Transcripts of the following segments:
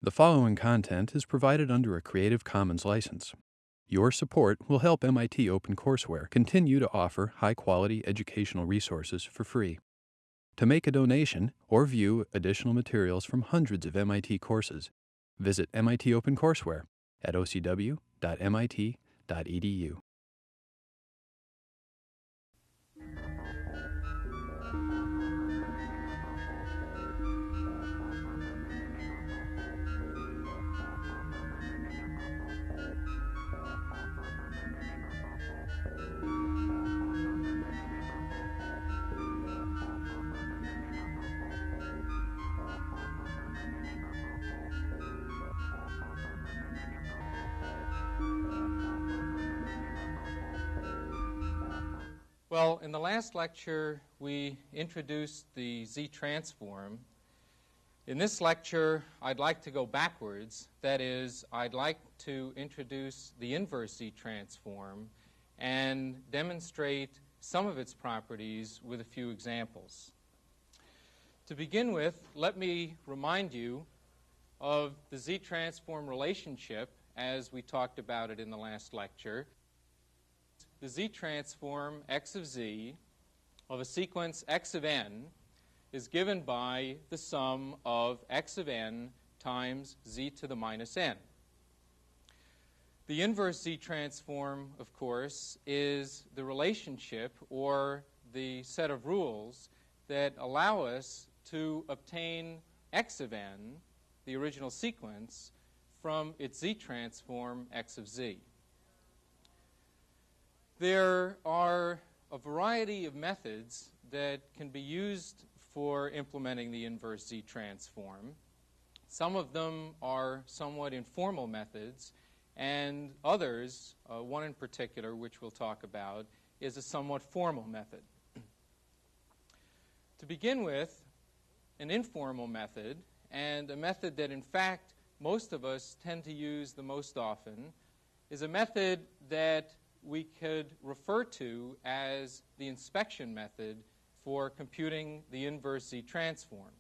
The following content is provided under a Creative Commons license. Your support will help MIT OpenCourseware continue to offer high-quality educational resources for free. To make a donation or view additional materials from hundreds of MIT courses, visit MIT OpenCourseware at ocw.mit.edu. Well, in the last lecture, we introduced the Z-transform. In this lecture, I'd like to go backwards. That is, I'd like to introduce the inverse Z-transform and demonstrate some of its properties with a few examples. To begin with, let me remind you of the Z-transform relationship as we talked about it in the last lecture. The Z-transform x of z of a sequence x of n is given by the sum of x of n times z to the minus n. The inverse Z-transform, of course, is the relationship or the set of rules that allow us to obtain x of n, the original sequence, from its Z-transform x of z. There are a variety of methods that can be used for implementing the inverse Z-transform. Some of them are somewhat informal methods, and others, one in particular, which we'll talk about, is a somewhat formal method. To begin with, an informal method, and a method that, in fact, most of us tend to use the most often, is a method that we could refer to as the inspection method for computing the inverse Z-transform.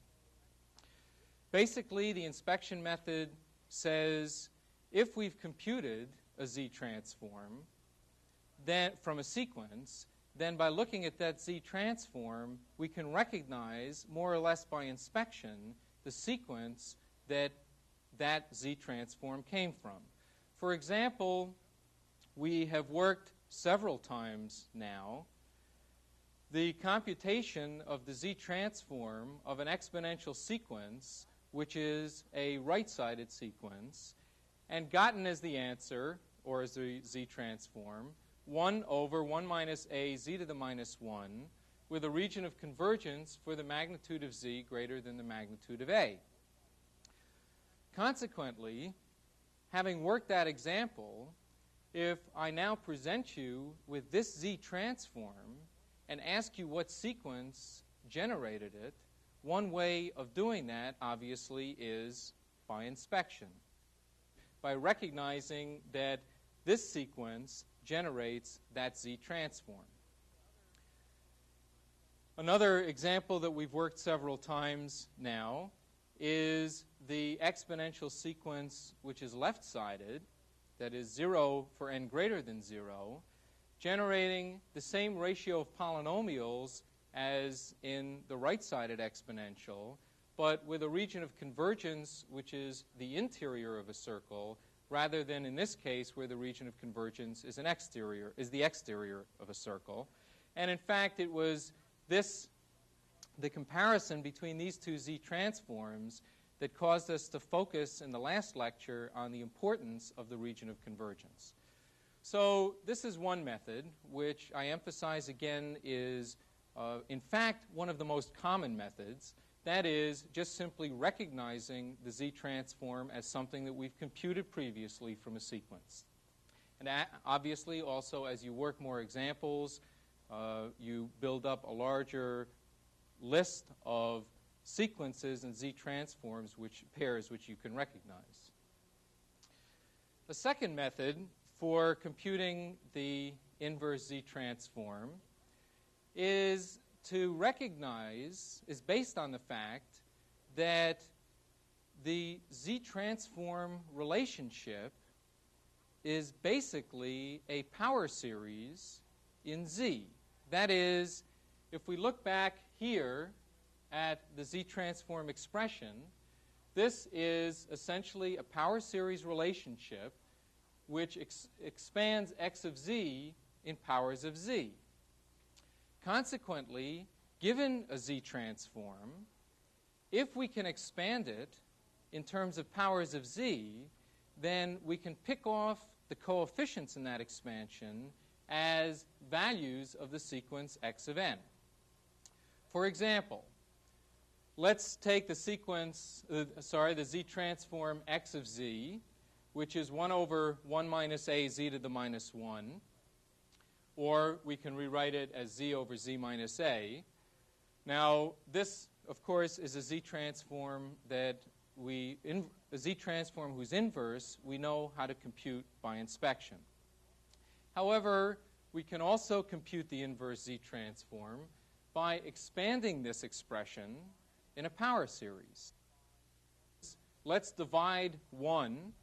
Basically, the inspection method says if we've computed a Z-transform from a sequence, then by looking at that Z-transform, we can recognize more or less by inspection the sequence that that Z-transform came from. For example, we have worked several times now the computation of the Z-transform of an exponential sequence, which is a right-sided sequence, and gotten as the answer, or as the Z-transform, 1 over 1 minus a z to the minus 1, with a region of convergence for the magnitude of z greater than the magnitude of a. Consequently, having worked that example, if I now present you with this Z-transform and ask you what sequence generated it, one way of doing that, obviously, is by inspection, by recognizing that this sequence generates that Z-transform. Another example that we've worked several times now is the exponential sequence which is left-sided, that is 0 for n greater than 0, generating the same ratio of polynomials as in the right-sided exponential, but with a region of convergence which is the interior of a circle, rather than in this case where the region of convergence is the exterior of a circle. And in fact, it was the comparison between these two Z-transforms that caused us to focus in the last lecture on the importance of the region of convergence. So this is one method, which I emphasize again is, in fact, one of the most common methods. That is just simply recognizing the Z-transform as something that we've computed previously from a sequence. And obviously, also, as you work more examples, you build up a larger list of sequences and Z-transforms, pairs which you can recognize. The second method for computing the inverse Z-transform is based on the fact that the Z-transform relationship is basically a power series in Z. That is, if we look back here at the Z-transform expression, this is essentially a power series relationship which expands x of z in powers of z. Consequently, given a Z-transform, if we can expand it in terms of powers of z, then we can pick off the coefficients in that expansion as values of the sequence x of n. For example, let's take the sequence, the Z-transform x of z, which is 1 over 1 minus a z to the minus 1, or we can rewrite it as z over z minus a. Now, this, of course, is a Z-transform that a Z-transform whose inverse we know how to compute by inspection. However, we can also compute the inverse Z-transform by expanding this expression in a power series. Let's divide 1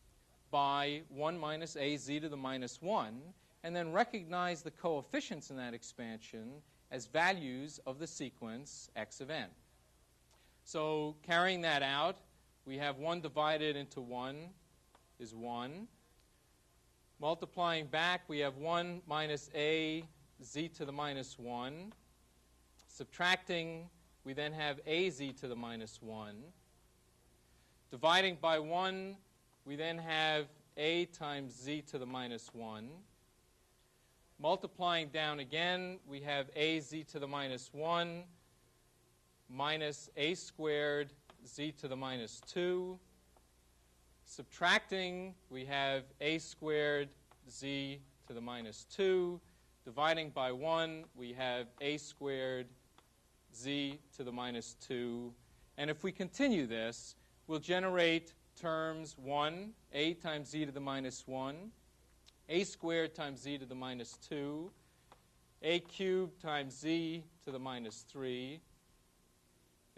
by 1 minus a z to the minus 1, and then recognize the coefficients in that expansion as values of the sequence x of n. So carrying that out, we have 1 divided into 1 is 1. Multiplying back, we have 1 minus a z to the minus 1. Subtracting, we then have a z to the minus 1. Dividing by 1, we then have a times z to the minus 1. Multiplying down again, we have a z to the minus 1 minus a squared z to the minus 2. Subtracting, we have a squared z to the minus 2. Dividing by 1, we have a squared z to the minus 2. And if we continue this, we'll generate terms 1, a times z to the minus 1, a squared times z to the minus 2, a cubed times z to the minus 3,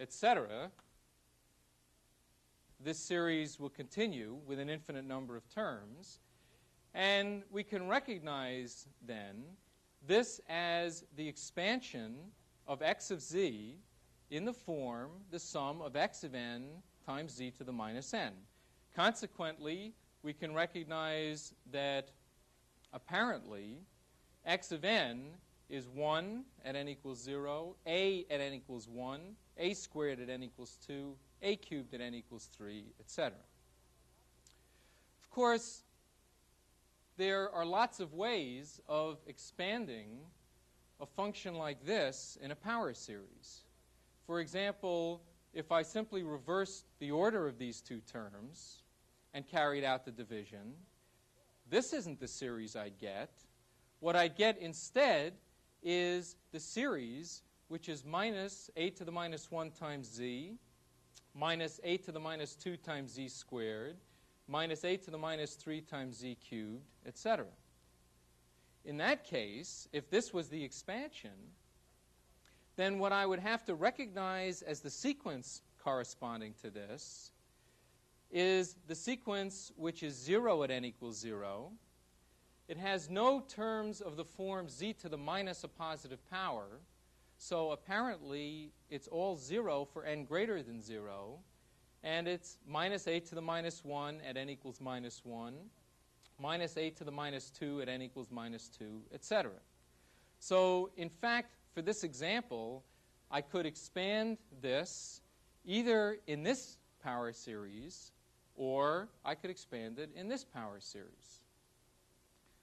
etc. This series will continue with an infinite number of terms. And we can recognize, then, this as the expansion of x of z in the form, the sum of x of n times z to the minus n. Consequently, we can recognize that apparently x of n is 1 at n equals 0, a at n equals 1, a squared at n equals 2, a cubed at n equals 3, etc. Of course, there are lots of ways of expanding a function like this in a power series. For example, if I simply reversed the order of these two terms and carried out the division, this isn't the series I'd get. What I'd get instead is the series, which is minus a to the minus 1 times z, minus a to the minus 2 times z squared, minus a to the minus 3 times z cubed, etc. In that case, if this was the expansion, then what I would have to recognize as the sequence corresponding to this is the sequence which is 0 at n equals 0. It has no terms of the form z to the minus a positive power, so apparently it's all 0 for n greater than 0, and it's minus a to the minus 1 at n equals minus 1, minus a to the minus 2 at n equals minus 2, etc. So in fact, for this example, I could expand this either in this power series or I could expand it in this power series.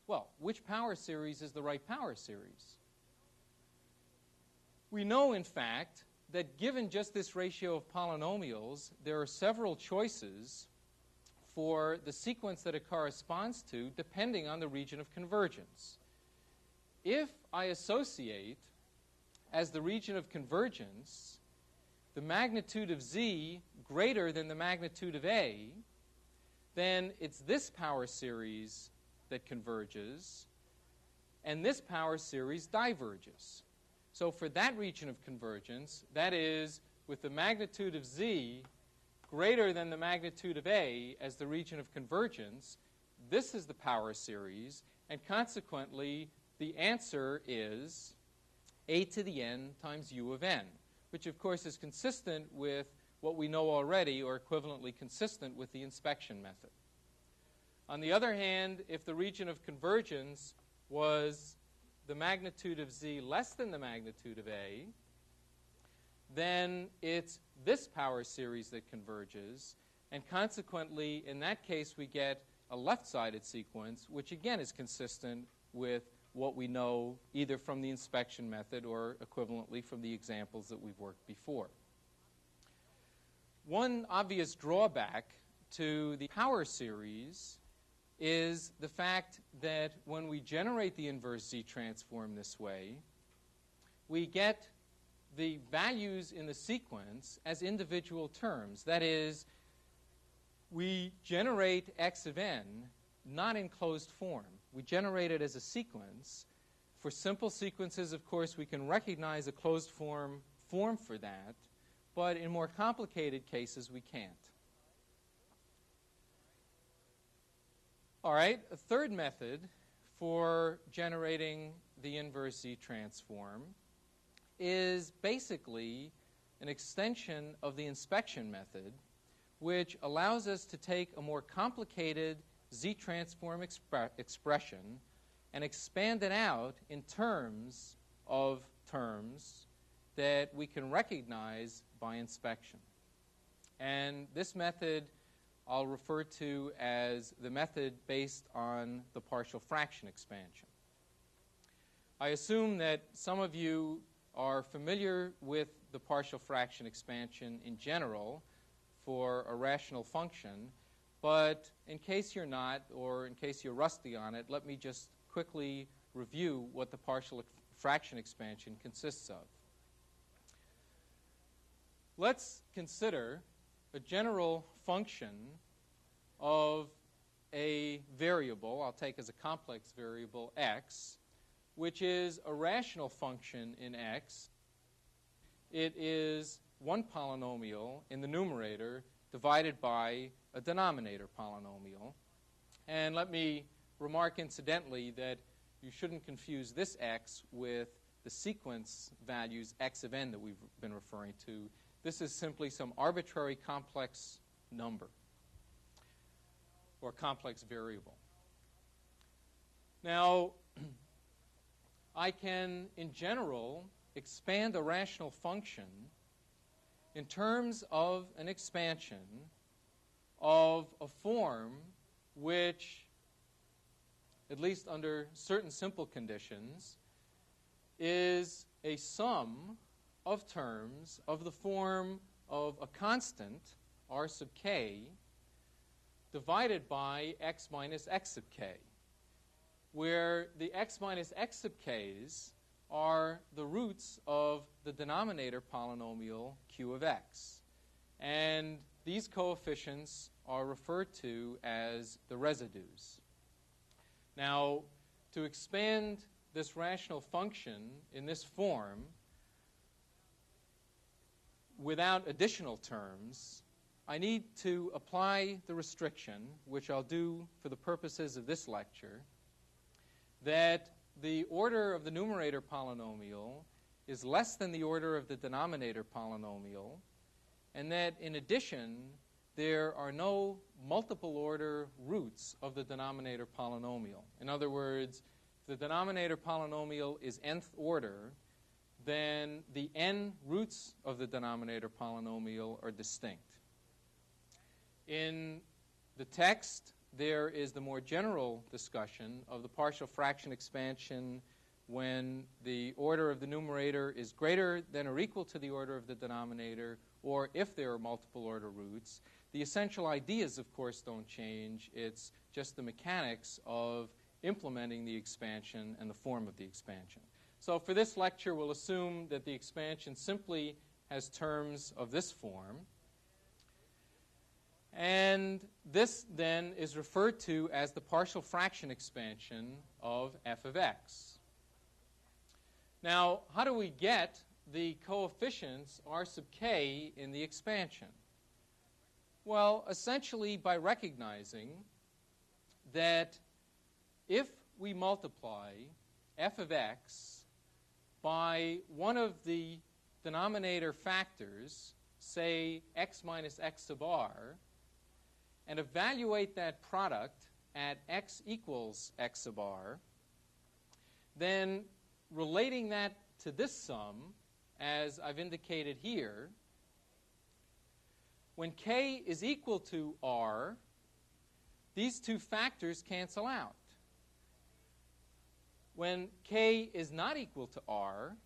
Well, which power series is the right power series? We know, in fact, that given just this ratio of polynomials, there are several choices for the sequence that it corresponds to depending on the region of convergence. If I associate as the region of convergence the magnitude of z greater than the magnitude of a, then it's this power series that converges, and this power series diverges. So for that region of convergence, that is, with the magnitude of z greater than the magnitude of A as the region of convergence, this is the power series, and consequently the answer is a to the n times u of n, which of course is consistent with what we know already, or equivalently consistent with the inspection method. On the other hand, if the region of convergence was the magnitude of z less than the magnitude of A, then it's this power series that converges, and consequently, in that case, we get a left-sided sequence, which again is consistent with what we know either from the inspection method or equivalently from the examples that we've worked before. One obvious drawback to the power series is the fact that when we generate the inverse Z transform this way, we get the values in the sequence as individual terms. That is, we generate x of n not in closed form. We generate it as a sequence. For simple sequences, of course, we can recognize a closed form for that, but in more complicated cases, we can't. All right, a third method for generating the inverse Z transform is basically an extension of the inspection method, which allows us to take a more complicated Z transform expression and expand it out in terms of terms that we can recognize by inspection. And this method I'll refer to as the method based on the partial fraction expansion. I assume that some of you are familiar with the partial fraction expansion in general for a rational function, but in case you're not, or in case you're rusty on it, let me just quickly review what the partial fraction expansion consists of. Let's consider a general function of a variable, I'll take as a complex variable, x, which is a rational function in x. It is one polynomial in the numerator divided by a denominator polynomial. And let me remark incidentally that you shouldn't confuse this x with the sequence values x of n that we've been referring to. This is simply some arbitrary complex number or complex variable. Now, I can, in general, expand a rational function in terms of an expansion of a form which, at least under certain simple conditions, is a sum of terms of the form of a constant, r sub k, divided by x minus x sub k, where the x minus x sub k's are the roots of the denominator polynomial q of x. And these coefficients are referred to as the residues. Now, to expand this rational function in this form without additional terms, I need to apply the restriction, which I'll do for the purposes of this lecture, that the order of the numerator polynomial is less than the order of the denominator polynomial, and that in addition, there are no multiple order roots of the denominator polynomial. In other words, if the denominator polynomial is nth order, then the n roots of the denominator polynomial are distinct. In the text, there is the more general discussion of the partial fraction expansion when the order of the numerator is greater than or equal to the order of the denominator, or if there are multiple order roots. The essential ideas, of course, don't change. It's just the mechanics of implementing the expansion and the form of the expansion. So for this lecture, we'll assume that the expansion simply has terms of this form. And this, then, is referred to as the partial fraction expansion of f of x. Now, how do we get the coefficients r sub k in the expansion? Well, essentially by recognizing that if we multiply f of x by one of the denominator factors, say x minus x sub r, and evaluate that product at x equals x sub r, then relating that to this sum, as I've indicated here, when k is equal to r, these two factors cancel out. When k is not equal to r,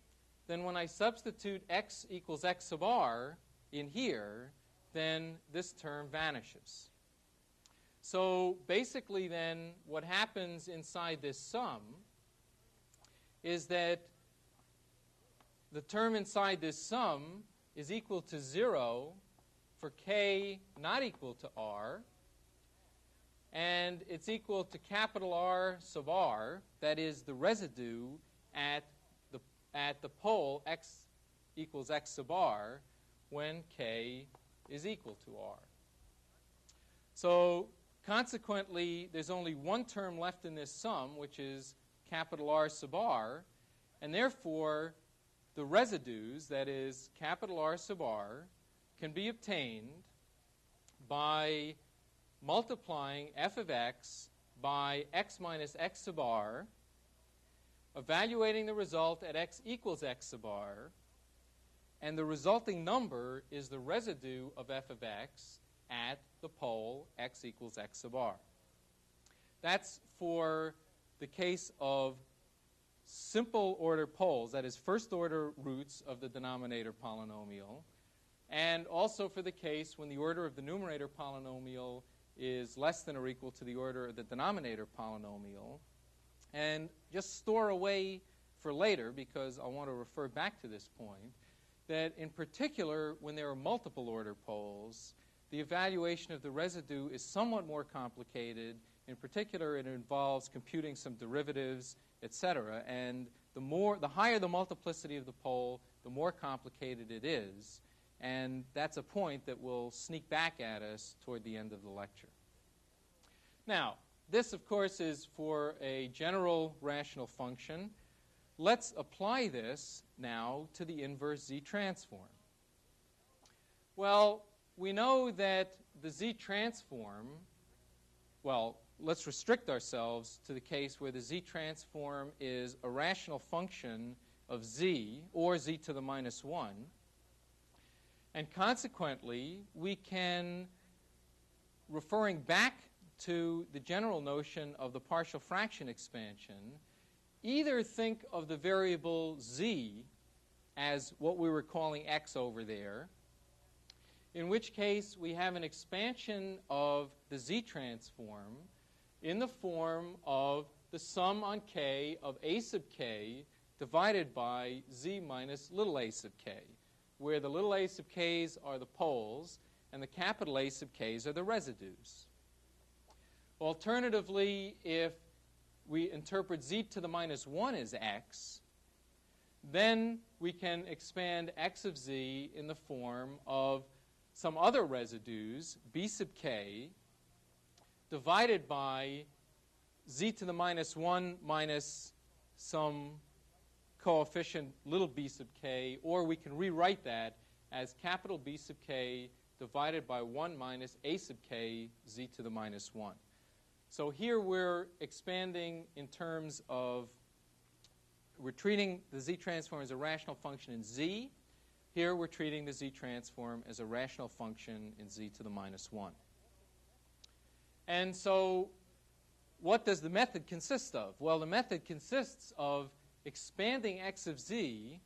then when I substitute x equals x sub r in here, then this term vanishes. So basically then what happens inside this sum is that the term inside this sum is equal to 0 for k not equal to r, and it's equal to capital R sub r, that is the residue at the pole x equals x sub r when k is equal to r. So consequently, there's only one term left in this sum, which is capital R sub r, and therefore the residues, that is capital R sub r, can be obtained by multiplying f of x by x minus x sub r, evaluating the result at x equals x sub r, and the resulting number is the residue of f of x at the pole x equals x sub r. That's for the case of simple order poles, that is first order roots of the denominator polynomial, and also for the case when the order of the numerator polynomial is less than or equal to the order of the denominator polynomial. And just store away for later, because I want to refer back to this point, that in particular when there are multiple order poles, the evaluation of the residue is somewhat more complicated. In particular, it involves computing some derivatives, etc. And the higher the multiplicity of the pole, the more complicated it is. And that's a point that will sneak back at us toward the end of the lecture. Now, this, of course, is for a general rational function. Let's apply this now to the inverse Z transform. Well, we know that the Z transform, well, let's restrict ourselves to the case where the Z transform is a rational function of Z, or Z to the minus 1. And consequently, we can, referring back to the general notion of the partial fraction expansion, either think of the variable Z as what we were calling x over there, in which case we have an expansion of the Z transform in the form of the sum on k of a sub k divided by Z minus little a sub k, where the little a sub k's are the poles and the capital A sub k's are the residues. Alternatively, if we interpret Z to the minus 1 as x, then we can expand x of Z in the form of some other residues, b sub k, divided by Z to the minus 1 minus some coefficient little b sub k, or we can rewrite that as capital B sub k divided by 1 minus a sub k Z to the minus 1. So here we're expanding in terms of, we're treating the Z transform as a rational function in Z. Here we're treating the Z transform as a rational function in Z to the minus 1. And so what does the method consist of? Well, the method consists of expanding x of Z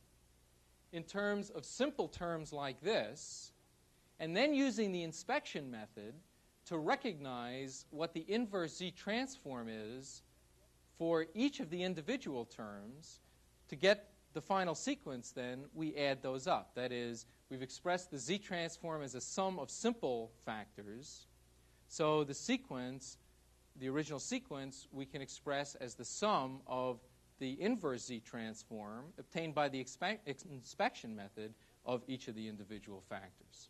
in terms of simple terms like this, and then using the inspection method to recognize what the inverse Z transform is for each of the individual terms. To get the final sequence, then, we add those up. That is, we've expressed the Z transform as a sum of simple factors. So the sequence, the original sequence, we can express as the sum of the inverse Z transform obtained by the inspection method of each of the individual factors.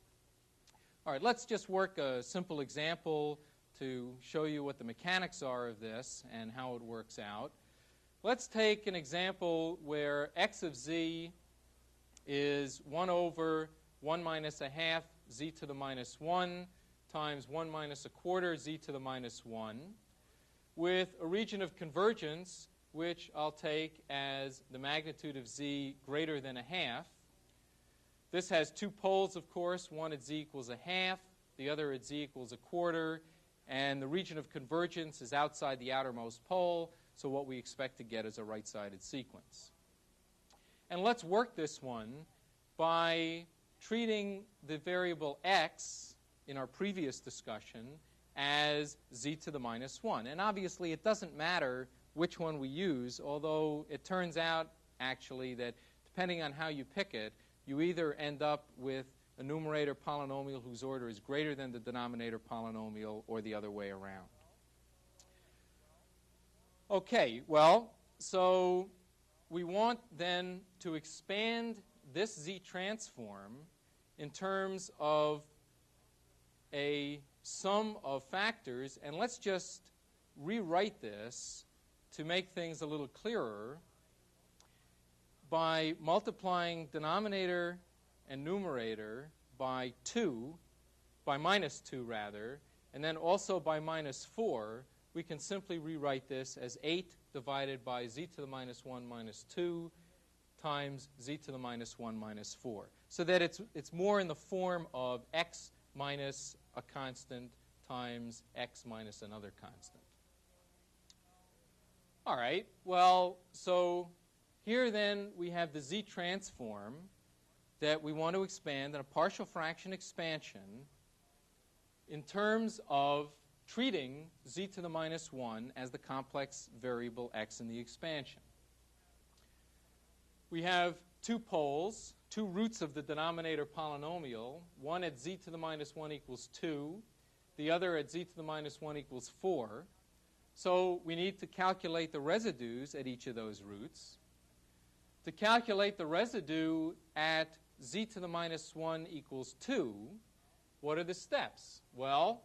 All right, let's just work a simple example to show you what the mechanics are of this and how it works out. Let's take an example where x of z is 1 over 1 minus a half z to the minus 1 times 1 minus a quarter z to the minus 1 with a region of convergence which I'll take as the magnitude of z greater than a half. This has two poles, of course, one at z equals a half, the other at z equals a quarter, and the region of convergence is outside the outermost pole, so what we expect to get is a right-sided sequence. And let's work this one by treating the variable x in our previous discussion as z to the minus 1. And obviously it doesn't matter which one we use, although it turns out actually that depending on how you pick it, you either end up with a numerator polynomial whose order is greater than the denominator polynomial or the other way around. Okay, well, so we want then to expand this z transform in terms of a sum of factors, and let's just rewrite this to make things a little clearer by multiplying denominator and numerator by 2, by minus 2 rather, and then also by minus 4, we can simply rewrite this as 8 divided by z to the minus 1 minus 2 times z to the minus 1 minus 4. So that it's more in the form of x minus a constant times x minus another constant. All right, well, so here then we have the z transform that we want to expand in a partial fraction expansion in terms of treating z to the minus 1 as the complex variable x in the expansion. We have two poles, two roots of the denominator polynomial, one at z to the minus 1 equals 2, the other at z to the minus 1 equals 4. So we need to calculate the residues at each of those roots. To calculate the residue at z to the minus 1 equals 2, what are the steps? Well,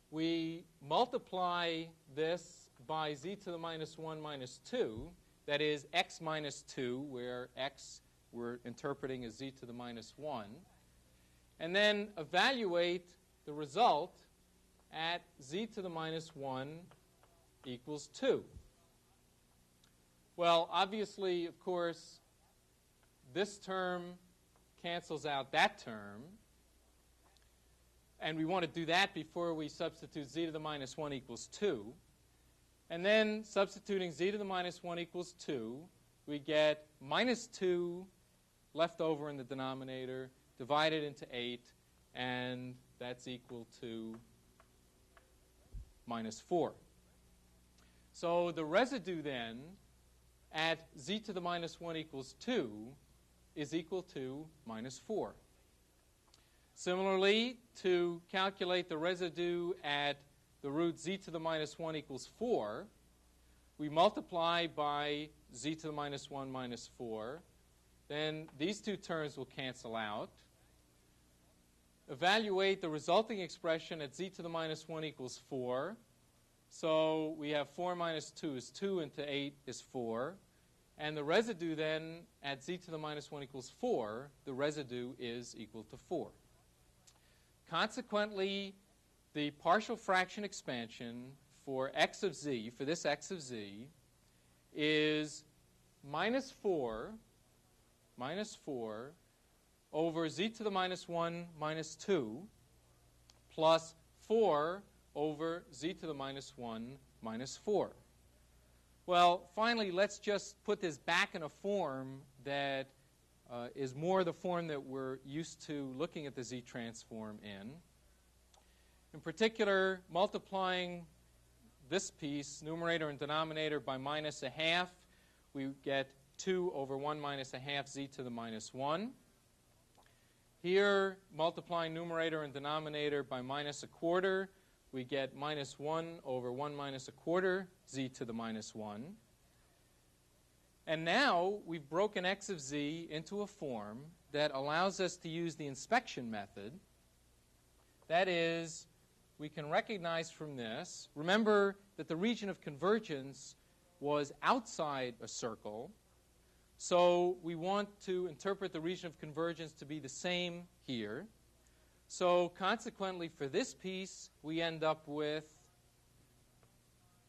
we multiply this by z to the minus 1 minus 2, that is x minus 2, where x we're interpreting as z to the minus 1, and then evaluate the result at z to the minus 1 equals 2. Well, obviously, of course, this term cancels out that term. And we want to do that before we substitute z to the minus 1 equals 2. And then substituting z to the minus 1 equals 2, we get minus 2 left over in the denominator, divided into 8, and that's equal to minus 4. So the residue then at z to the minus 1 equals 2 is equal to minus 4. Similarly, to calculate the residue at the root z to the minus 1 equals 4, we multiply by z to the minus 1 minus 4. Then these two terms will cancel out. Evaluate the resulting expression at z to the minus 1 equals 4. So we have 4 minus 2 is 2 into 8 is 4. And the residue then at z to the minus 1 equals 4, the residue is equal to 4. Consequently, the partial fraction expansion for x of z, for this x of z, is minus 4 over z to the minus 1 minus 2 plus 4 over z to the minus 1 minus 4. Well, finally, let's just put this back in a form that is more the form that we're used to looking at the z transform in. In particular, multiplying this piece, numerator and denominator, by minus a half, we get 2 over 1 minus a half z to the minus 1. Here, multiplying numerator and denominator by minus a quarter, we get minus 1 over 1 minus a quarter z to the minus 1. And now we've broken x of z into a form that allows us to use the inspection method That is, we can recognize from this, remember that the region of convergence was outside a circle, so we want to interpret the region of convergence to be the same here. So consequently, for this piece, we end up with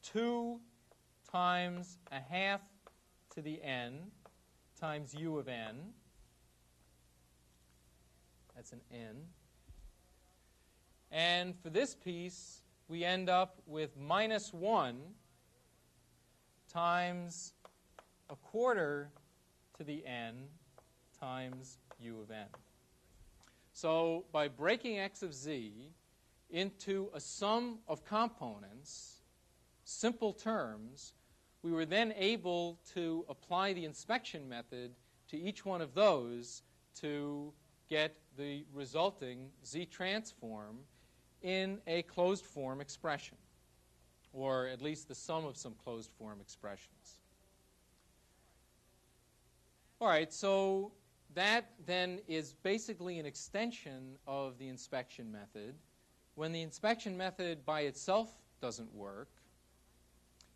2 times a half to the n times u of n. That's an n. And for this piece, we end up with minus 1 times a quarter to the n times u of n. So by breaking x of z into a sum of components, simple terms, we were then able to apply the inspection method to each one of those to get the resulting z transform in a closed form expression, or at least the sum of some closed form expressions. All right, so that then is basically an extension of the inspection method. When the inspection method by itself doesn't work,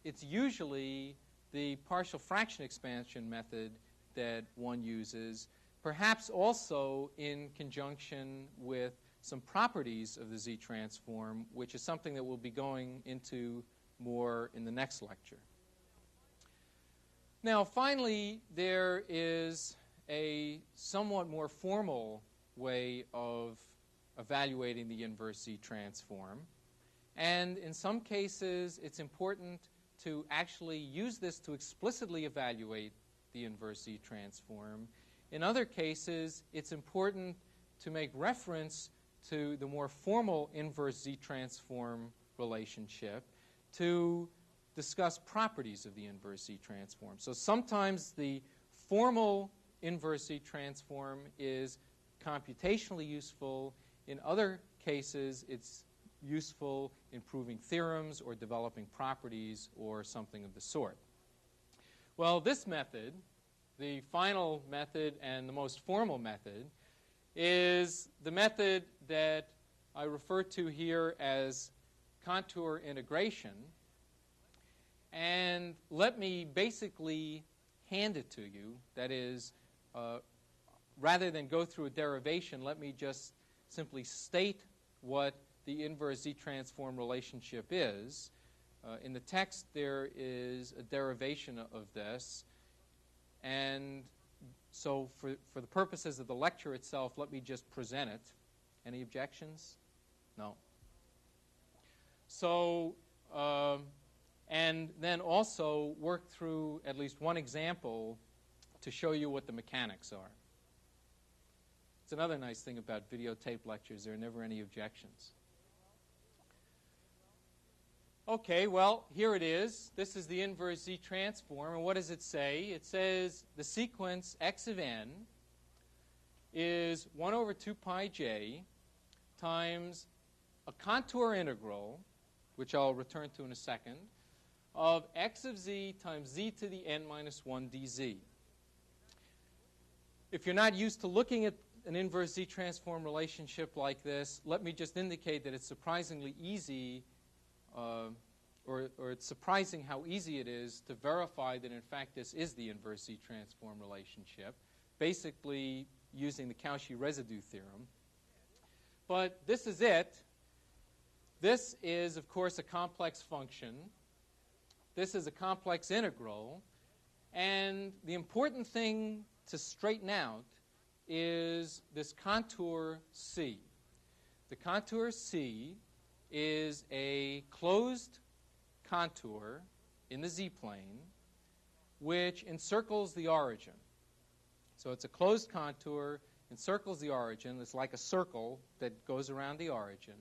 it's usually the partial fraction expansion method that one uses, perhaps also in conjunction with some properties of the Z transform, which is something that we'll be going into more in the next lecture. Now, finally, there is a somewhat more formal way of evaluating the inverse Z transform. And in some cases, it's important to actually use this to explicitly evaluate the inverse Z transform. In other cases, it's important to make reference to the more formal inverse Z transform relationship to discuss properties of the inverse Z transform. So sometimes the formal inverse Z transform is computationally useful. In other cases, it's useful in proving theorems or developing properties or something of the sort. Well, this method, the final method and the most formal method, is the method that I refer to here as contour integration. And let me basically hand it to you. That is, rather than go through a derivation, let me just simply state what the inverse Z transform relationship is. In the text, there is a derivation of this. And so for the purposes of the lecture itself, let me just present it. Any objections? No. So, and then also work through at least one example to show you what the mechanics are. It's another nice thing about videotape lectures. There are never any objections. Okay, well, here it is. This is the inverse Z transform. And what does it say? It says the sequence x of n is 1 over 2 pi j times a contour integral, which I'll return to in a second, of x of z times z to the n minus 1 dz. If you're not used to looking at an inverse Z transform relationship like this, let me just indicate that it's surprisingly easy, or it's surprising how easy it is to verify that in fact this is the inverse Z transform relationship, basically using the Cauchy residue theorem. But this is it. This is, of course, a complex function. This is a complex integral. And the important thing to straighten out is this contour C. The contour C is a closed contour in the z-plane which encircles the origin. So it's a closed contour, encircles the origin. It's like a circle that goes around the origin,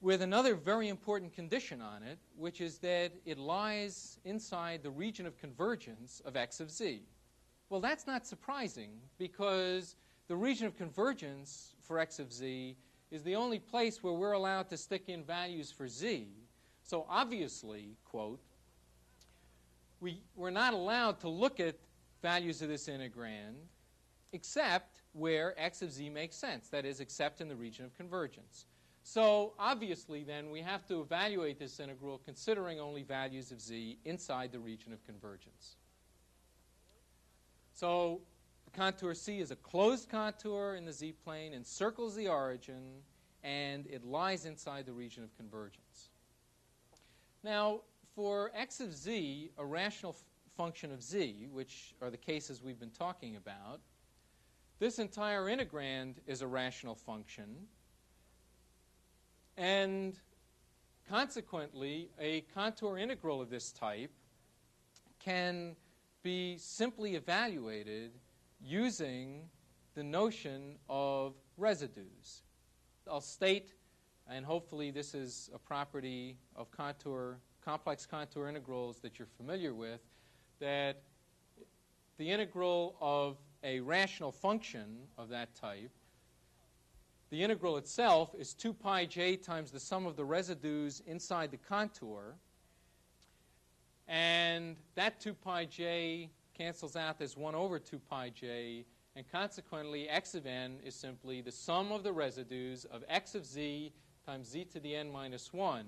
with another very important condition on it, which is that it lies inside the region of convergence of x of z. Well, that's not surprising, because the region of convergence for x of z is the only place where we're allowed to stick in values for z. So obviously, quote, we're not allowed to look at values of this integrand except where x of z makes sense, that is, except in the region of convergence. So obviously then we have to evaluate this integral considering only values of z inside the region of convergence. So the contour C is a closed contour in the z-plane, encircles the origin, and it lies inside the region of convergence. Now, for x of z, a rational function of z, which are the cases we've been talking about, this entire integrand is a rational function, and consequently, a contour integral of this type can be simply evaluated using the notion of residues. I'll state, and hopefully this is a property of complex contour integrals that you're familiar with, that the integral of a rational function of that type, the integral itself is 2 pi j times the sum of the residues inside the contour. And that 2 pi j cancels out as 1 over 2 pi j. And consequently, x of n is simply the sum of the residues of x of z times z to the n minus 1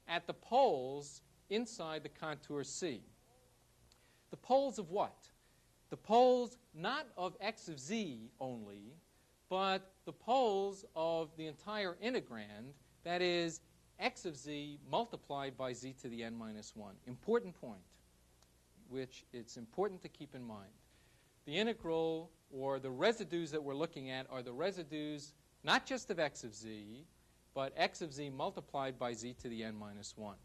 at the poles inside the contour C. The poles of what? The poles not of x of z only, but the poles of the entire integrand, that is, x of z multiplied by z to the n minus 1. Important point, which it's important to keep in mind. The integral, or the residues that we're looking at, are the residues not just of x of z, but x of z multiplied by z to the n minus 1.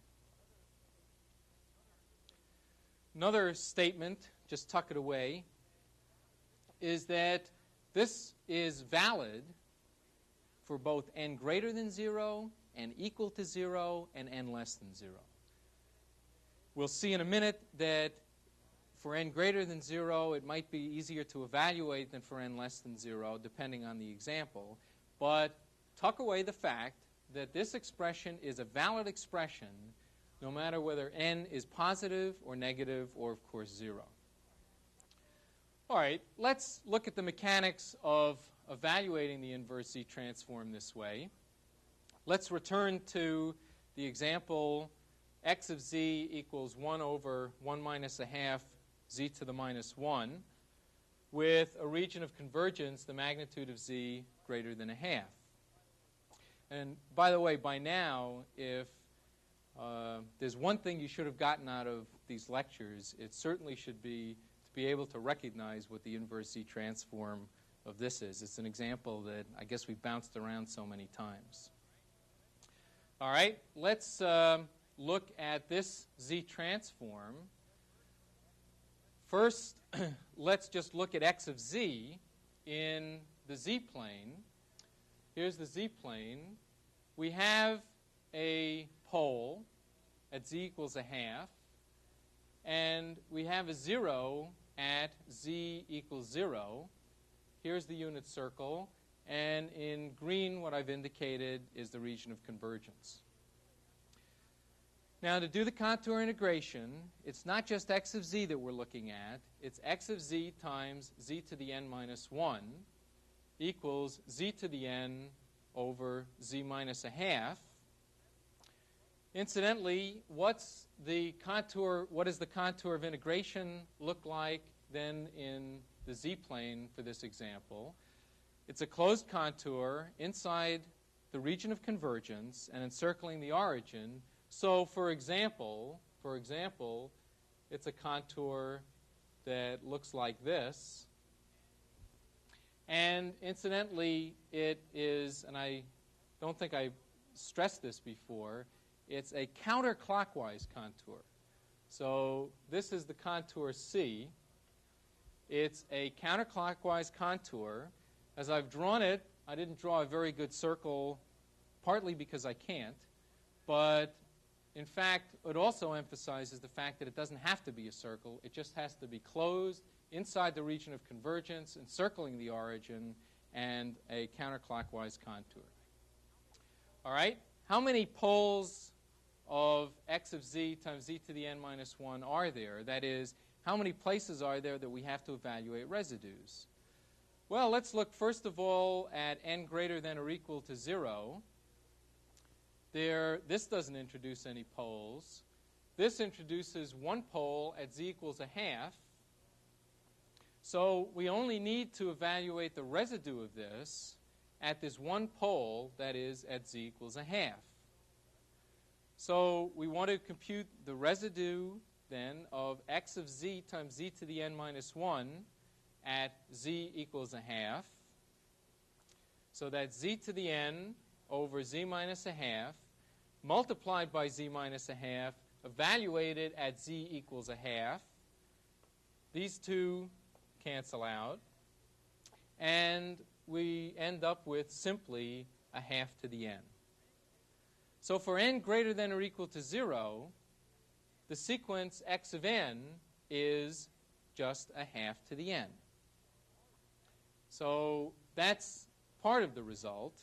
Another statement, just tuck it away, is that this is valid for both n greater than 0, n equal to 0, and n less than 0. We'll see in a minute that for n greater than 0, it might be easier to evaluate than for n less than 0, depending on the example. But tuck away the fact that this expression is a valid expression no matter whether n is positive or negative or, of course, 0. All right, let's look at the mechanics of evaluating the inverse Z transform this way. Let's return to the example x of z equals 1 over 1 minus a half z to the minus 1 with a region of convergence, the magnitude of z greater than a half. And by the way, by now, if there's one thing you should have gotten out of these lectures, it certainly should be to be able to recognize what the inverse Z transform of this is. It's an example that I guess we've bounced around so many times. All right, let's look at this Z transform. First, let's just look at x of z in the z-plane. Here's the z-plane. We have a pole at z equals a half, and we have a 0 at z equals 0. Here's the unit circle, and in green what I've indicated is the region of convergence. Now, to do the contour integration, it's not just x of z that we're looking at. It's x of z times z to the n minus 1 equals z to the n over z minus a half. Incidentally, what does the contour of integration look like then in the z-plane for this example? It's a closed contour inside the region of convergence and encircling the origin. So, for example, it's a contour that looks like this. And incidentally, it is, and I don't think I've stressed this before, it's a counterclockwise contour. So this is the contour C. It's a counterclockwise contour. As I've drawn it, I didn't draw a very good circle, partly because I can't, but in fact, it also emphasizes the fact that it doesn't have to be a circle. It just has to be closed inside the region of convergence, encircling the origin, and a counterclockwise contour. All right? How many poles of x of z times z to the n minus 1 are there? That is, how many places are there that we have to evaluate residues? Well, let's look first of all at n greater than or equal to 0. This doesn't introduce any poles. This introduces one pole at z equals a half. So we only need to evaluate the residue of this at this one pole, that is, at z equals a half. So we want to compute the residue, then, of x of z times z to the n minus 1 at z equals a half. So that's z to the n over z minus a half multiplied by z minus a half, evaluated at z equals a half. These two cancel out. And we end up with simply a half to the n. So for n greater than or equal to 0, the sequence x of n is just a half to the n. So that's part of the result.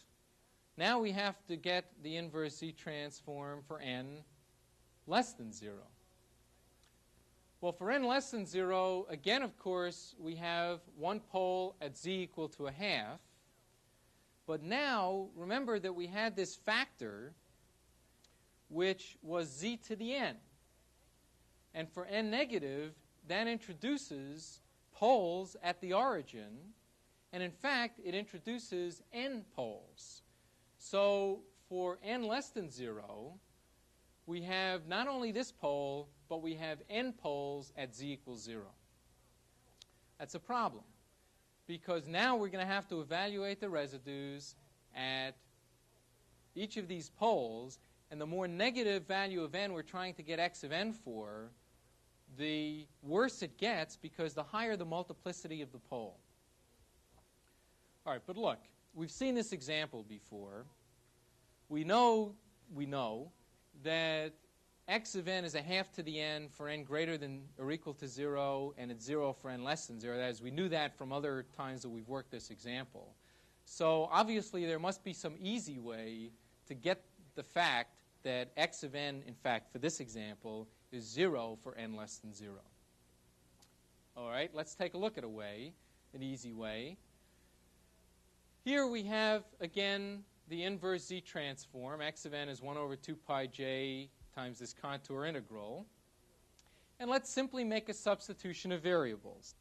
Now we have to get the inverse Z transform for n less than 0. Well, for n less than 0, again, of course, we have one pole at z equal to a half. But now, remember that we had this factor, which was z to the n. And for n negative, that introduces poles at the origin. And in fact, it introduces n poles. So for n less than 0, we have not only this pole, but we have n poles at z equals 0. That's a problem, because now we're going to have to evaluate the residues at each of these poles, and the more negative value of n we're trying to get x of n for, the worse it gets, because the higher the multiplicity of the pole. All right, but look, we've seen this example before. We know that x of n is a half to the n for n greater than or equal to 0, and it's 0 for n less than 0. That is, we knew that from other times that we've worked this example. So obviously there must be some easy way to get the fact that x of n, in fact, for this example, is 0 for n less than 0. All right, let's take a look at an easy way. Here we have, again, the inverse Z transform. X of n is 1 over 2 pi j times this contour integral. And let's simply make a substitution of variables.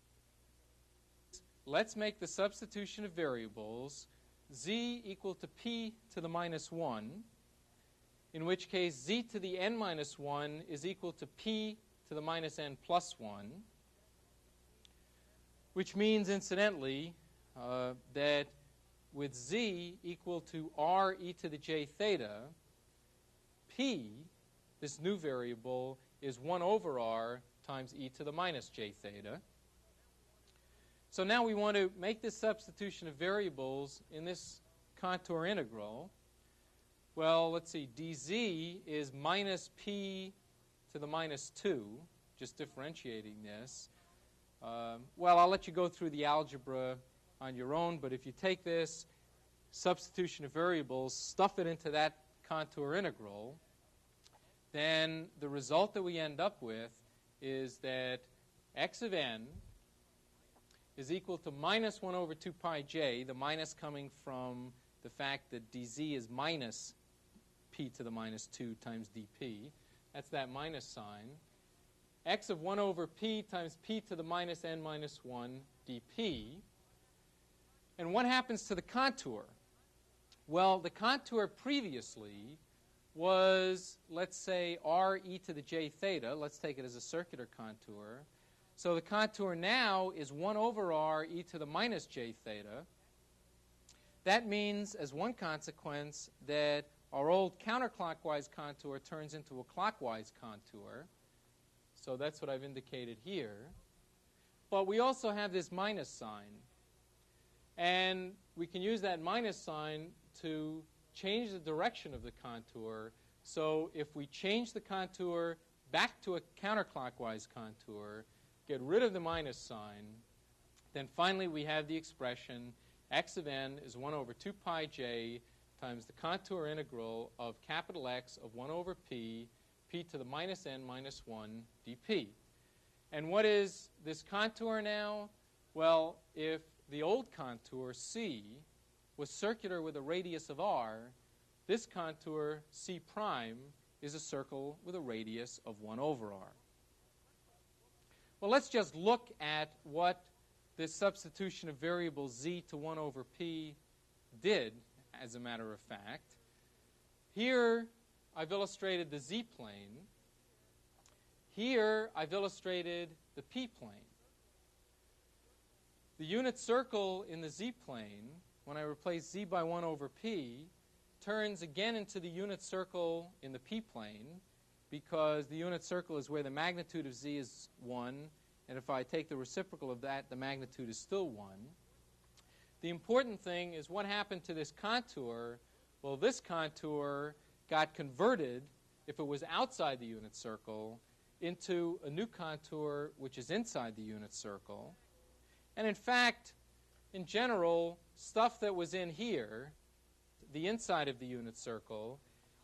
Let's make the substitution of variables z equal to p to the minus 1, in which case z to the n minus 1 is equal to p to the minus n plus 1, which means, incidentally, that with z equal to r e to the j theta, p, this new variable, is 1 over r times e to the minus j theta. So now we want to make this substitution of variables in this contour integral. Well, let's see, dz is minus p to the minus 2, just differentiating this. Well, I'll let you go through the algebra on your own, but if you take this substitution of variables, stuff it into that contour integral, then the result that we end up with is that x of n is equal to minus 1 over 2 pi j, the minus coming from the fact that dz is minus p to the minus 2 times dp. That's that minus sign. X of 1 over p times p to the minus n minus 1 dp. And what happens to the contour? Well, the contour previously was, let's say, r e to the j theta. Let's take it as a circular contour. So the contour now is 1 over r e to the minus j theta. That means, as one consequence, that our old counterclockwise contour turns into a clockwise contour. So that's what I've indicated here. But we also have this minus sign. And we can use that minus sign to change the direction of the contour. So if we change the contour back to a counterclockwise contour, get rid of the minus sign, then finally we have the expression x of n is 1 over 2 pi j times the contour integral of capital X of 1 over p, p to the minus n minus 1 dp. And what is this contour now? Well, if the old contour, C, was circular with a radius of r, this contour, C prime, is a circle with a radius of 1 over r. Well, let's just look at what this substitution of variable z to 1 over p did, as a matter of fact. Here, I've illustrated the z-plane. Here, I've illustrated the p-plane. The unit circle in the z-plane, when I replace z by 1 over p, turns again into the unit circle in the p-plane, because the unit circle is where the magnitude of z is 1, and if I take the reciprocal of that, the magnitude is still 1. The important thing is what happened to this contour. Well, this contour got converted, if it was outside the unit circle, into a new contour which is inside the unit circle. And in fact, in general, stuff that was in here, the inside of the unit circle,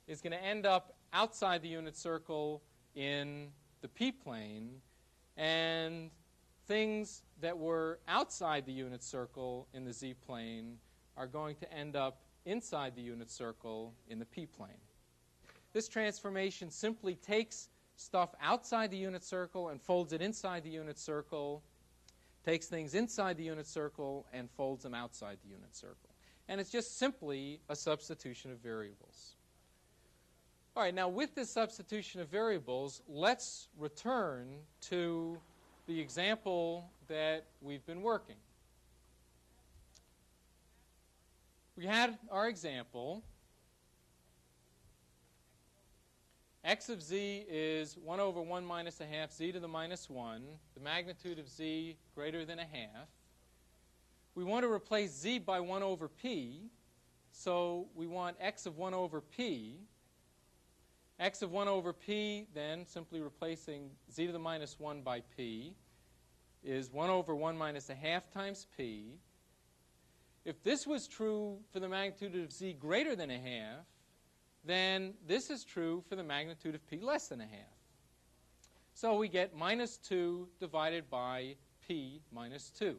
is going to end up outside the unit circle in the p-plane, and things that were outside the unit circle in the z-plane are going to end up inside the unit circle in the p-plane. This transformation simply takes stuff outside the unit circle and folds it inside the unit circle, takes things inside the unit circle and folds them outside the unit circle. And it's just simply a substitution of variables. All right, now with this substitution of variables, let's return to the example that we've been working. We had our example. X of z is 1 over 1 minus a half z to the minus 1. The magnitude of z greater than a half. We want to replace z by 1 over p. So we want x of 1 over p. X of 1 over p, then, simply replacing z to the minus 1 by p, is 1 over 1 minus a half times p. If this was true for the magnitude of z greater than a half, then this is true for the magnitude of p less than a half. So we get minus 2 divided by p minus 2.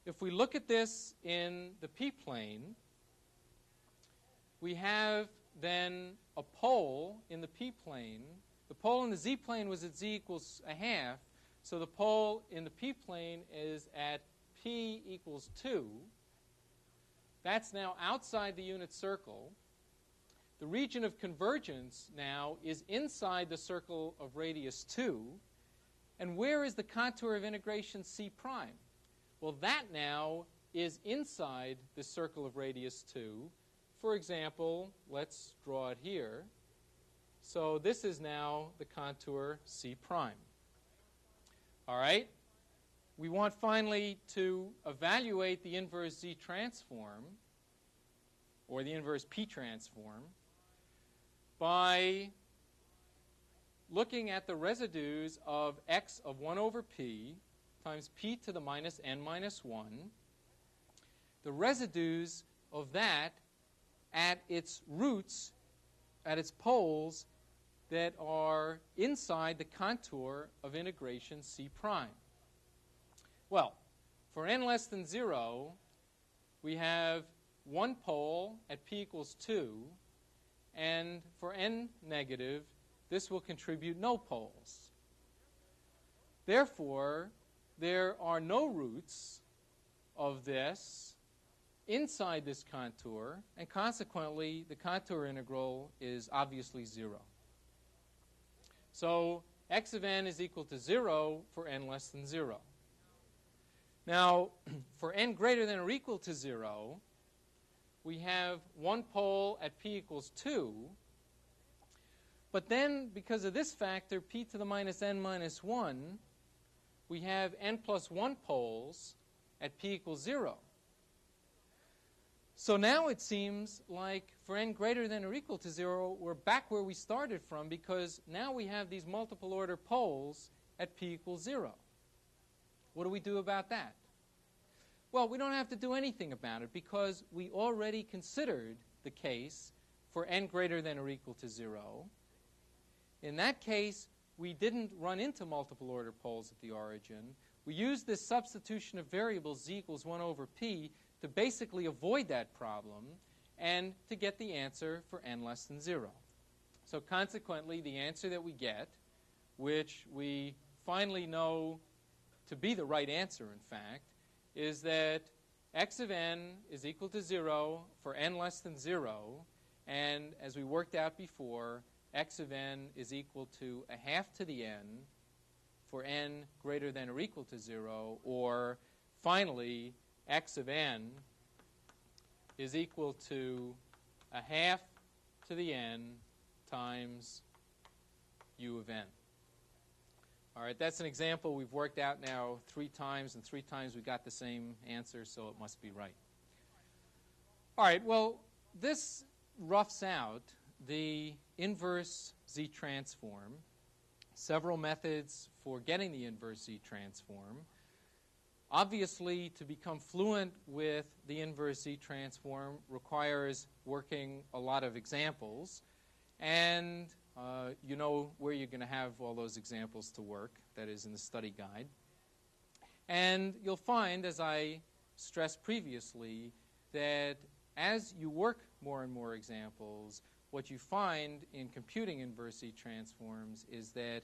If we look at this in the p-plane, we have then a pole in the p-plane. The pole in the z-plane was at z equals a half, so the pole in the p-plane is at p equals 2. That's now outside the unit circle. The region of convergence now is inside the circle of radius 2. And where is the contour of integration c prime? Well, that now is inside the circle of radius 2. For example, let's draw it here. So this is now the contour c prime. All right? We want finally to evaluate the inverse z transform, or the inverse p transform, by looking at the residues of x of 1 over p times p to the minus n minus 1. The residues of that at its roots, at its poles, that are inside the contour of integration c prime. Well, for n less than 0, we have one pole at p equals 2, and for n negative, this will contribute no poles. Therefore, there are no roots of this inside this contour, and consequently, the contour integral is obviously 0. So x of n is equal to 0 for n less than 0. Now, for n greater than or equal to 0, we have one pole at p equals 2. But then, because of this factor, p to the minus n minus 1, we have n plus 1 poles at p equals 0. So now it seems like for n greater than or equal to 0, we're back where we started from, because now we have these multiple order poles at p equals 0. What do we do about that? Well, we don't have to do anything about it, because we already considered the case for n greater than or equal to 0. In that case, we didn't run into multiple order poles at the origin. We use this substitution of variables z equals 1 over p to basically avoid that problem and to get the answer for n less than 0. So consequently, the answer that we get, which we finally know to be the right answer, in fact, is that x of n is equal to 0 for n less than 0. And as we worked out before, x of n is equal to a half to the n for n greater than or equal to 0. Or finally, x of n is equal to a half to the n times u of n. All right, that's an example we've worked out now 3 times, and 3 times we got the same answer, so it must be right. All right, well, this roughs out the inverse z transform, several methods for getting the inverse z transform. Obviously, to become fluent with the inverse z transform requires working a lot of examples, and you know where you're going to have all those examples to work, that is in the study guide. And you'll find, as I stressed previously, that as you work more and more examples, what you find in computing inverse z transforms is that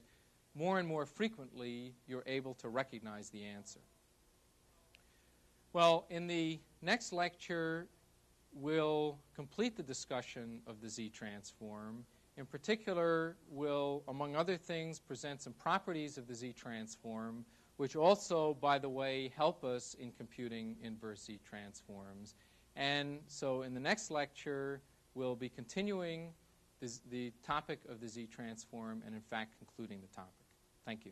more and more frequently you're able to recognize the answer. Well, in the next lecture, we'll complete the discussion of the z transform. In particular, we'll, among other things, present some properties of the z transform, which also, by the way, help us in computing inverse z transforms. And so in the next lecture, we'll be continuing the topic of the z transform and, in fact, concluding the topic. Thank you.